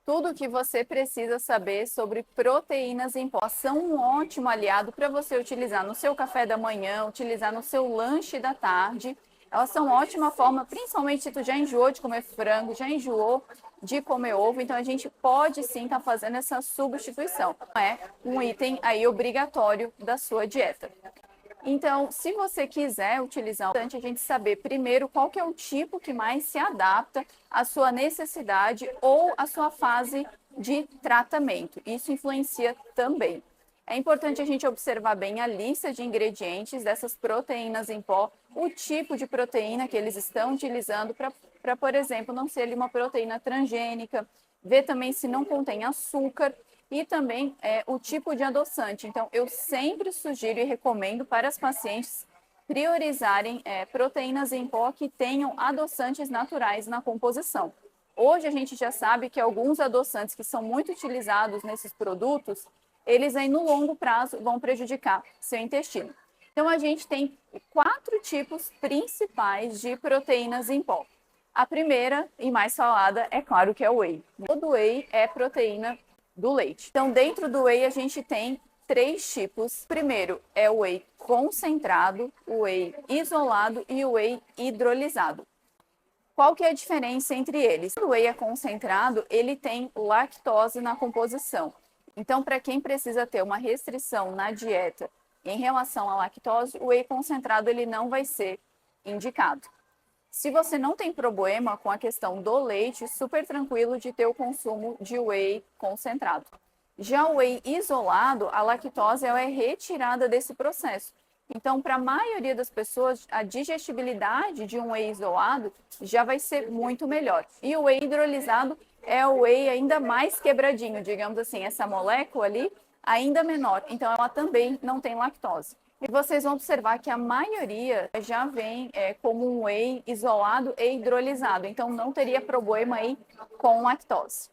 Tudo o que você precisa saber sobre proteínas em pó. São um ótimo aliado para você utilizar no seu café da manhã, utilizar no seu lanche da tarde. Elas são ótima forma, principalmente se tu já enjoou de comer frango, já enjoou de comer ovo, então a gente pode sim estar fazendo essa substituição. Não é um item aí obrigatório da sua dieta. Então, se você quiser utilizar, é importante a gente saber primeiro qual que é o tipo que mais se adapta à sua necessidade ou à sua fase de tratamento. Isso influencia também. É importante a gente observar bem a lista de ingredientes dessas proteínas em pó, o tipo de proteína que eles estão utilizando para, por exemplo, não ser ali uma proteína transgênica, ver também se não contém açúcar e também o tipo de adoçante. Então, eu sempre sugiro e recomendo para as pacientes priorizarem proteínas em pó que tenham adoçantes naturais na composição. Hoje a gente já sabe que alguns adoçantes que são muito utilizados nesses produtos, eles aí no longo prazo vão prejudicar seu intestino. Então a gente tem 4 tipos principais de proteínas em pó. A primeira e mais falada é claro que é o whey. Todo whey é proteína do leite. Então dentro do whey a gente tem 3 tipos. O primeiro é o whey concentrado, o whey isolado e o whey hidrolisado. Qual que é a diferença entre eles? O whey é concentrado, ele tem lactose na composição. Então, para quem precisa ter uma restrição na dieta em relação à lactose, o whey concentrado ele não vai ser indicado. Se você não tem problema com a questão do leite, super tranquilo de ter o consumo de whey concentrado. Já o whey isolado, a lactose ela é retirada desse processo. Então, para a maioria das pessoas, a digestibilidade de um whey isolado já vai ser muito melhor. E o whey hidrolisado é o whey ainda mais quebradinho, digamos assim, essa molécula ali ainda menor. Então, ela também não tem lactose. E vocês vão observar que a maioria já vem como um whey isolado e hidrolisado. Então, não teria problema aí com lactose.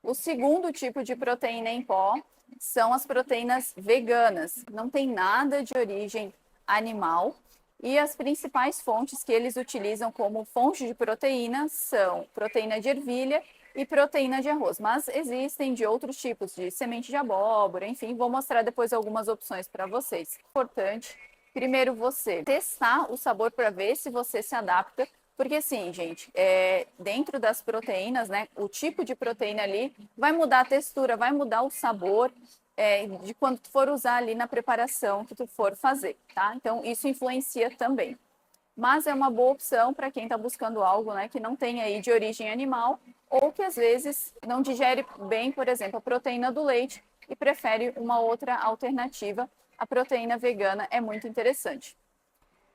O segundo tipo de proteína em pó são as proteínas veganas. Não tem nada de origem animal. E as principais fontes que eles utilizam como fonte de proteína são proteína de ervilha e proteína de arroz. Mas existem de outros tipos, de semente de abóbora, enfim, vou mostrar depois algumas opções para vocês. Importante, primeiro você testar o sabor para ver se você se adapta. Porque assim, gente, dentro das proteínas, né, o tipo de proteína ali vai mudar a textura, vai mudar o sabor de quando tu for usar ali na preparação que tu for fazer, tá? Então, isso influencia também. Mas é uma boa opção para quem está buscando algo, né, que não tem aí de origem animal ou que às vezes não digere bem, por exemplo, a proteína do leite e prefere uma outra alternativa. A proteína vegana é muito interessante.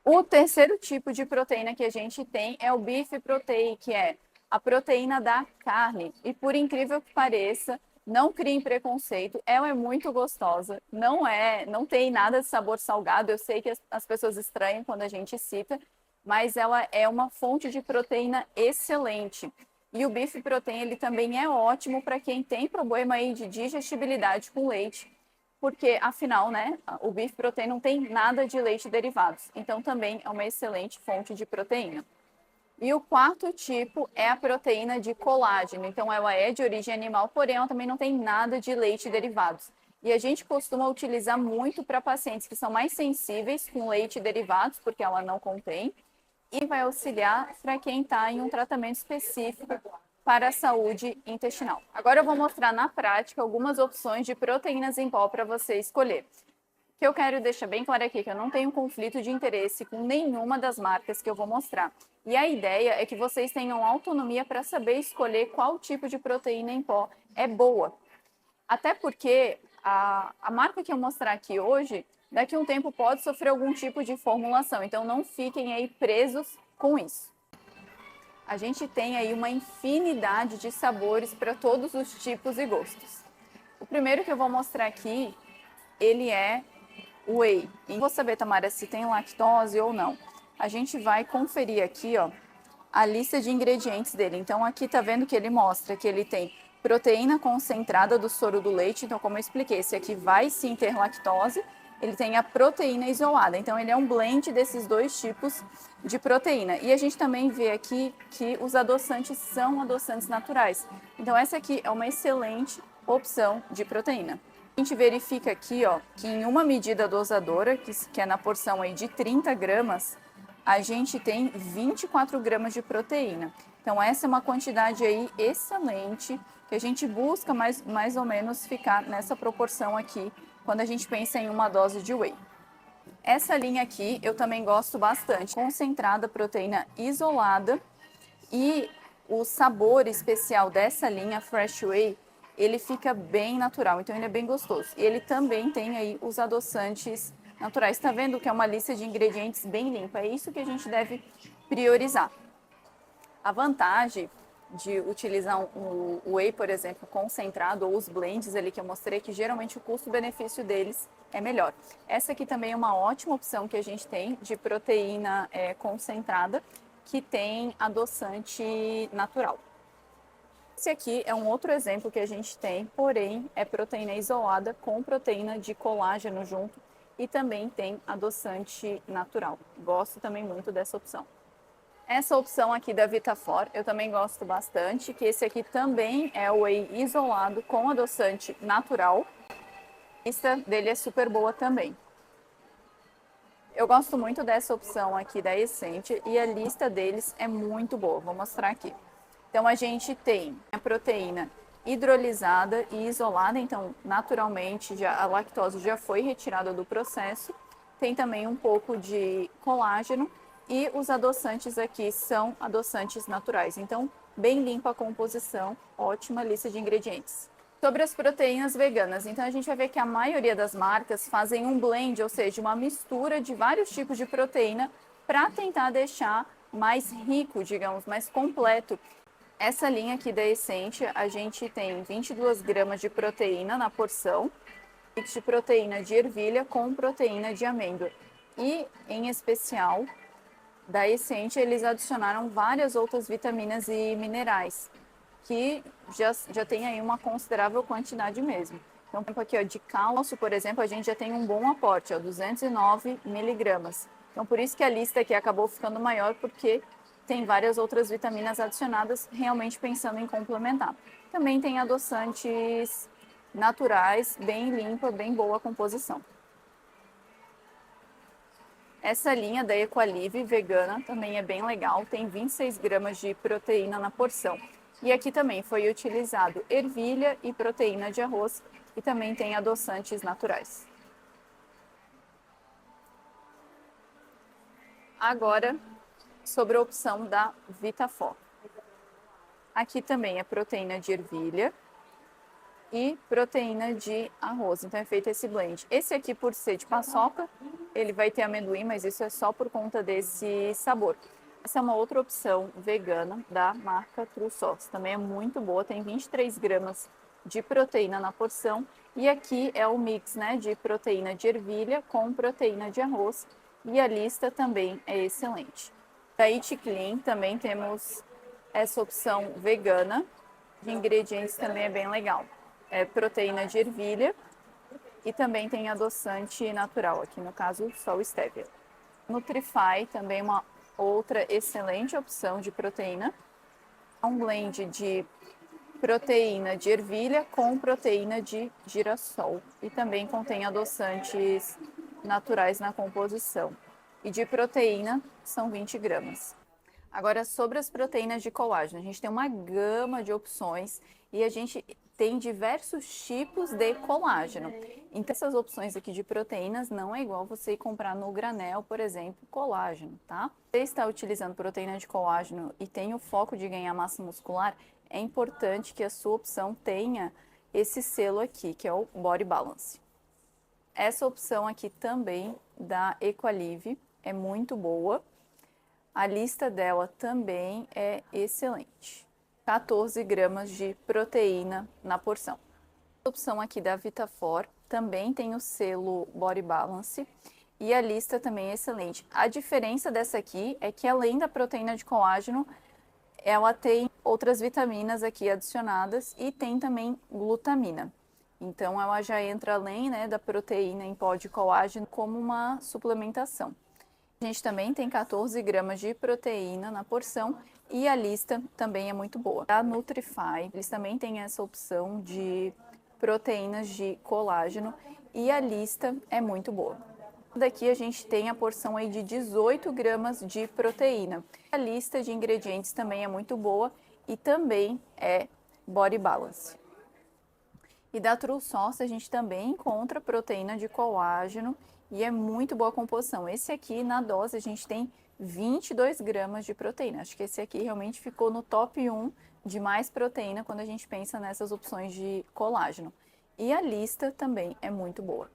O terceiro tipo de proteína que a gente tem é o beef protein, que é a proteína da carne. E por incrível que pareça, não criem preconceito, ela é muito gostosa, não tem nada de sabor salgado. Eu sei que as pessoas estranham quando a gente cita, mas ela é uma fonte de proteína excelente. E o beef protein ele também é ótimo para quem tem problema aí de digestibilidade com leite, porque afinal, né, o beef protein não tem nada de leite e derivados, então também é uma excelente fonte de proteína. E o quarto tipo é a proteína de colágeno, então ela é de origem animal, porém ela também não tem nada de leite e derivados. E a gente costuma utilizar muito para pacientes que são mais sensíveis com leite e derivados, porque ela não contém, e vai auxiliar para quem está em um tratamento específico para a saúde intestinal. Agora eu vou mostrar na prática algumas opções de proteínas em pó para você escolher. O que eu quero deixar bem claro aqui é que eu não tenho conflito de interesse com nenhuma das marcas que eu vou mostrar. E a ideia é que vocês tenham autonomia para saber escolher qual tipo de proteína em pó é boa. Até porque a marca que eu mostrar aqui hoje, daqui a um tempo pode sofrer algum tipo de formulação. Então não fiquem aí presos com isso. A gente tem aí uma infinidade de sabores para todos os tipos e gostos. O primeiro que eu vou mostrar aqui, ele é o whey. E vou saber, Tamara, se tem lactose ou não. A gente vai conferir aqui, ó, a lista de ingredientes dele. Então aqui tá vendo que ele mostra que ele tem proteína concentrada do soro do leite. Então, como eu expliquei, esse aqui vai sim ter lactose. ele tem a proteína isolada. Então, ele é um blend desses dois tipos de proteína. E a gente também vê aqui que os adoçantes são adoçantes naturais. Então, essa aqui é uma excelente opção de proteína. A gente verifica aqui, ó, que em uma medida dosadora, que é na porção aí de 30 gramas, a gente tem 24 gramas de proteína. Então, essa é uma quantidade aí excelente, que a gente busca mais ou menos ficar nessa proporção aqui, quando a gente pensa em uma dose de whey. Essa linha aqui eu também gosto bastante, concentrada proteína isolada, e o sabor especial dessa linha Fresh Whey, ele fica bem natural, então ele é bem gostoso. E ele também tem aí os adoçantes naturais. Tá vendo que é uma lista de ingredientes bem limpa? É isso que a gente deve priorizar. A vantagem de utilizar o whey, por exemplo, concentrado, ou os blends ali que eu mostrei, que geralmente o custo-benefício deles é melhor. Essa aqui também é uma ótima opção que a gente tem de proteína concentrada, que tem adoçante natural. Esse aqui é um outro exemplo que a gente tem, porém é proteína isolada com proteína de colágeno junto, e também tem adoçante natural. Gosto também muito dessa opção. Essa opção aqui da Vitafor eu também gosto bastante, que esse aqui também é o whey isolado com adoçante natural. A lista dele é super boa também. Eu gosto muito dessa opção aqui da Essente e a lista deles é muito boa, vou mostrar aqui. Então a gente tem a proteína hidrolisada e isolada, então naturalmente a lactose já foi retirada do processo. Tem também um pouco de colágeno. E os adoçantes aqui são adoçantes naturais, então bem limpa a composição, ótima lista de ingredientes. Sobre as proteínas veganas, então a gente vai ver que a maioria das marcas fazem um blend, ou seja, uma mistura de vários tipos de proteína para tentar deixar mais rico, digamos, mais completo. Essa linha aqui da Essente, a gente tem 22 gramas de proteína na porção, mix de proteína de ervilha com proteína de amêndoa. E, em especial, da Essente, eles adicionaram várias outras vitaminas e minerais, que já tem aí uma considerável quantidade mesmo. Então, aqui ó, de cálcio, por exemplo, a gente já tem um bom aporte, ó, 209 miligramas. Então, por isso que a lista aqui acabou ficando maior, porque tem várias outras vitaminas adicionadas, realmente pensando em complementar. Também tem adoçantes naturais, bem limpa, bem boa a composição. Essa linha da Equalive vegana também é bem legal, tem 26 gramas de proteína na porção. E aqui também foi utilizado ervilha e proteína de arroz, e também tem adoçantes naturais. Agora, sobre a opção da Vitafor. Aqui também é proteína de ervilha e proteína de arroz, então é feito esse blend. Esse aqui, por ser de paçoca, ele vai ter amendoim, mas isso é só por conta desse sabor. Essa é uma outra opção vegana da marca True Source, também é muito boa, tem 23 gramas de proteína na porção, e aqui é o mix, né, de proteína de ervilha com proteína de arroz, e a lista também é excelente. Da Eat Clean também temos essa opção vegana, de ingredientes também é bem legal. É proteína de ervilha e também tem adoçante natural, aqui no caso só o stevia. Nutrify também é uma outra excelente opção de proteína. É um blend de proteína de ervilha com proteína de girassol e também contém adoçantes naturais na composição. E de proteína são 20 gramas. Agora, sobre as proteínas de colágeno, a gente tem uma gama de opções e a gente tem diversos tipos de colágeno. Então, essas opções aqui de proteínas não é igual você ir comprar no granel, por exemplo, colágeno, tá? Se você está utilizando proteína de colágeno e tem o foco de ganhar massa muscular, é importante que a sua opção tenha esse selo aqui, que é o Body Balance. Essa opção aqui também da Equalive é muito boa. A lista dela também é excelente. 14 gramas de proteína na porção. A opção aqui da Vitafor também tem o selo Body Balance e a lista também é excelente. A diferença dessa aqui é que, além da proteína de colágeno, ela tem outras vitaminas aqui adicionadas e tem também glutamina. Então, ela já entra além, né, da proteína em pó de colágeno como uma suplementação. A gente também tem 14 gramas de proteína na porção e a lista também é muito boa. A Nutrify, eles também têm essa opção de proteínas de colágeno e a lista é muito boa. Daqui a gente tem a porção aí de 18 gramas de proteína. A lista de ingredientes também é muito boa e também é Body Balance. E da True Source a gente também encontra proteína de colágeno e é muito boa a composição. Esse aqui, na dose, a gente tem 22 gramas de proteína. Acho que esse aqui realmente ficou no top 1 de mais proteína quando a gente pensa nessas opções de colágeno. E a lista também é muito boa.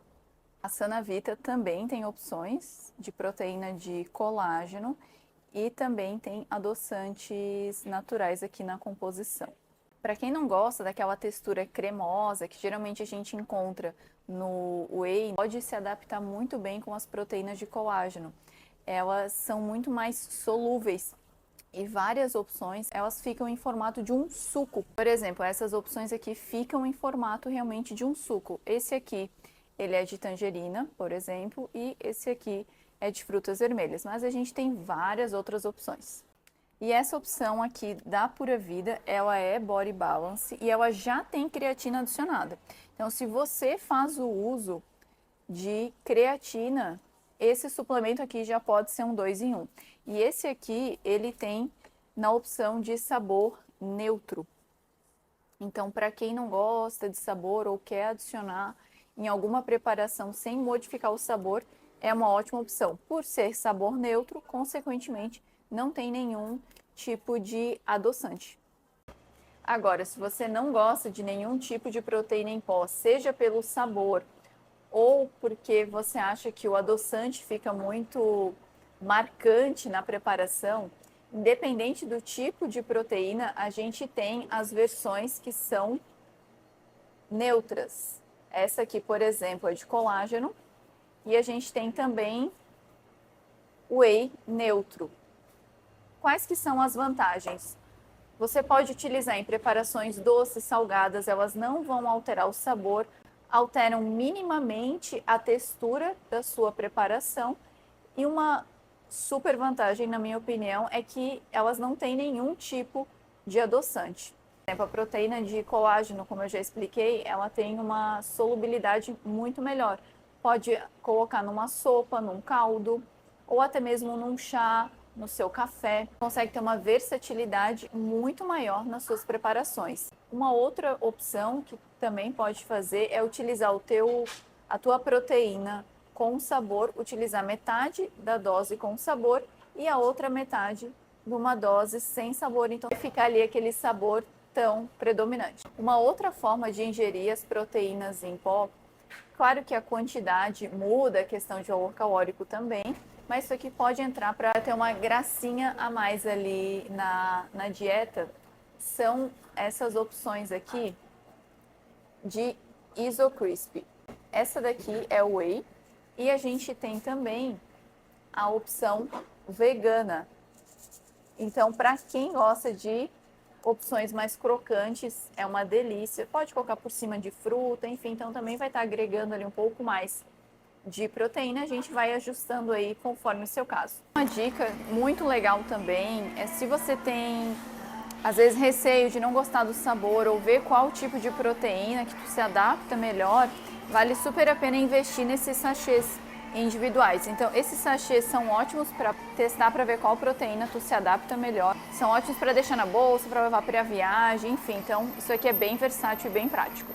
A Sanavita também tem opções de proteína de colágeno e também tem adoçantes naturais aqui na composição. Para quem não gosta daquela textura cremosa que geralmente a gente encontra no whey, pode se adaptar muito bem com as proteínas de colágeno. Elas são muito mais solúveis e várias opções, elas ficam em formato de um suco. Por exemplo, essas opções aqui ficam em formato realmente de um suco. Esse aqui, ele é de tangerina, por exemplo, e esse aqui é de frutas vermelhas, mas a gente tem várias outras opções. E essa opção aqui da Pura Vida, ela é Body Balance e ela já tem creatina adicionada. Então, se você faz o uso de creatina, esse suplemento aqui já pode ser um 2 em 1. E esse aqui, ele tem na opção de sabor neutro. Então, para quem não gosta de sabor ou quer adicionar em alguma preparação sem modificar o sabor, é uma ótima opção. Por ser sabor neutro, consequentemente, não tem nenhum tipo de adoçante. Agora, se você não gosta de nenhum tipo de proteína em pó, seja pelo sabor ou porque você acha que o adoçante fica muito marcante na preparação, independente do tipo de proteína, a gente tem as versões que são neutras. Essa aqui, por exemplo, é de colágeno e a gente tem também whey neutro. Quais que são as vantagens? Você pode utilizar em preparações doces, salgadas, elas não vão alterar o sabor, alteram minimamente a textura da sua preparação e uma super vantagem, na minha opinião, é que elas não têm nenhum tipo de adoçante. Por exemplo, a proteína de colágeno, como eu já expliquei, ela tem uma solubilidade muito melhor. Pode colocar numa sopa, num caldo, ou até mesmo num chá, no seu café. Consegue ter uma versatilidade muito maior nas suas preparações. Uma outra opção que também pode fazer é utilizar a tua proteína com sabor, utilizar metade da dose com sabor e a outra metade de uma dose sem sabor, então ficar ali aquele sabor tão predominante. Uma outra forma de ingerir as proteínas em pó, claro que a quantidade muda, a questão de valor calórico também, mas isso aqui pode entrar para ter uma gracinha a mais ali na dieta, são essas opções aqui de Isocrisp. Essa daqui é o whey e a gente tem também a opção vegana. Então, para quem gosta de opções mais crocantes, é uma delícia. Pode colocar por cima de fruta, enfim, então também vai estar agregando ali um pouco mais de proteína, a gente vai ajustando aí conforme o seu caso. Uma dica muito legal também é se você tem, às vezes, receio de não gostar do sabor ou ver qual tipo de proteína que tu se adapta melhor, vale super a pena investir nesses sachês individuais. Então, esses sachês são ótimos para testar para ver qual proteína tu se adapta melhor. São ótimos para deixar na bolsa, para levar para a viagem, enfim. Então, isso aqui é bem versátil e bem prático.